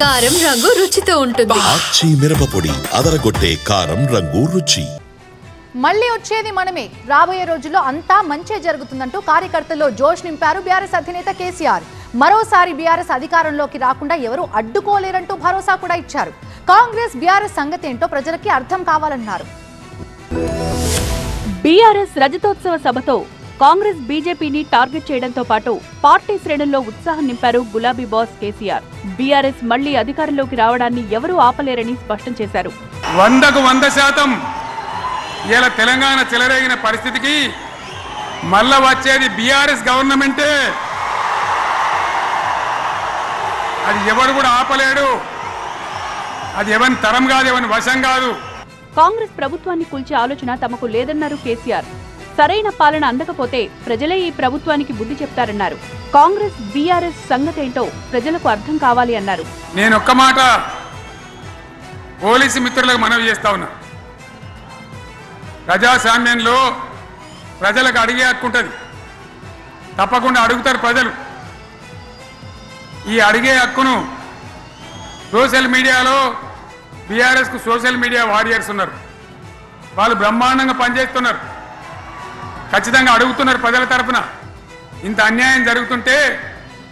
కారం రంగు రుచితో ఉంటుంది. ఆచి మిరపపొడి అదరగొట్టే కారం రంగు రుచి. మళ్ళీ వచ్చేది మనమే. రాబోయే రోజుల్లో అంతా మంచే జరుగుతుందంటూ కార్యకర్తల్లో జోష్ నింపారు బీఆర్ఎస్ అధినేత కేసీఆర్. మరోసారి బీఆర్ఎస్ అధికారంలోకి రాకుండా ఎవరూ అడ్డుకోలేరంటూ భరోసా కూడా ఇచ్చారు. కాంగ్రెస్ బీఆర్ఎస్ సంగతి ఏంటో ప్రజలకి అర్థం కావాలన్నారు. బీఆర్ఎస్ రజతోత్సవ సభతో కాంగ్రెస్ బీజేపీని టార్గెట్ చేయడంతో పాటు పార్టీ శ్రేణుల్లో ఉత్సాహం నింపారు గులాబీ బాస్ కేసీఆర్. బీఆర్ఎస్ మళ్లీ అధికారంలోకి రావడాన్ని ఎవరూ ఆపలేరని స్పష్టం చేశారు. 100% ఇలా తెలంగాణ చెలరేగిన పరిస్థితికి మళ్ళా వచ్చేది బీఆర్ఎస్ గవర్నమెంటే. అది ఎవరు కూడా ఆపలేడు. అది ఎవరి తరం కాదు, ఎవరి వశం కాదు. కాంగ్రెస్ ప్రభుత్వాన్ని కూల్చే ఆలోచన తమకు లేదన్నారు కేసీఆర్. సరైన పాలన అందకపోతే ప్రజలే ఈ ప్రభుత్వానికి బుద్ధి చెప్తారన్నారు. కాంగ్రెస్ బీఆర్ఎస్ సంగతేంటో ప్రజలకు అర్థం కావాలి అన్నారు. నేను ఒక్క మాట పోలీసు మిత్రులకు మనవి చేస్తా ఉన్నా. ప్రజాస్వామ్యంలో ప్రజలకు అడిగే హక్కు ఉంటుంది. తప్పకుండా అడుగుతారు ప్రజలు. ఈ అడిగే హక్కును సోషల్ మీడియాలో బీఆర్ఎస్కు సోషల్ మీడియా వారియర్స్ ఉన్నారు. వాళ్ళు బ్రహ్మాండంగా పనిచేస్తున్నారు. ఖచ్చితంగా అడుగుతున్నారు ప్రజల తరఫున. ఇంత అన్యాయం జరుగుతుంటే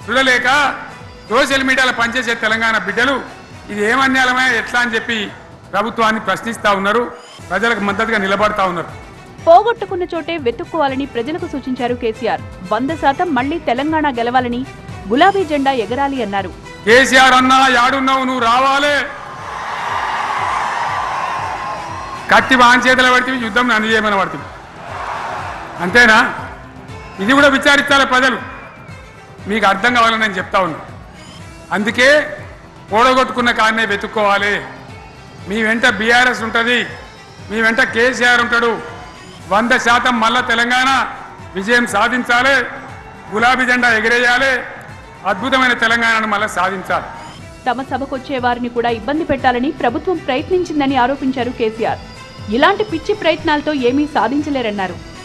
చూడలేక సోషల్ మీడియాలో పనిచేసే తెలంగాణ బిడ్డలు ఇది ఏమన్యాయమే ఎట్లా అని చెప్పి ప్రభుత్వాన్ని ప్రశ్నిస్తూ ఉన్నారు. ప్రజలకు మద్దతుగా నిలబడతా ఉన్నారు. పోగొట్టుకున్న చోటే వెతుక్కోవాలని ప్రజలకు సూచించారు కేసీఆర్. 100% మళ్లీ తెలంగాణ గెలవాలని, గులాబీ జెండా ఎగరాలి అన్నారు. కేసీఆర్ అన్నా యాడున్నావు, నువ్వు రావాలే. కత్తి వాన్ చేతులు పడితే యుద్ధం నన్ను చేయమని పడుతుంది. అంతేనా? ఇది కూడా విచారించాలి ప్రజలు. మీకు అర్థం కావాలని నేను చెప్తా ఉన్నా. అందుకే ఓడగొట్టుకున్న కారణే వెతుక్కోవాలి. మీ వెంట బీఆర్ఎస్ ఉంటుంది, మీ వెంట కేసీఆర్ ఉంటాడు. 100% మళ్ళా తెలంగాణ విజయం సాధించాలి. గులాబీ జెండా ఎగిరేయాలి. అద్భుతమైన తెలంగాణను మళ్ళా సాధించాలి. తమ సభకొచ్చే వారిని కూడా ఇబ్బంది పెట్టాలని ప్రభుత్వం ప్రయత్నించిందని ఆరోపించారు కేసీఆర్. ఇలాంటి పిచ్చి ప్రయత్నాలతో ఏమీ సాధించలేరన్నారు.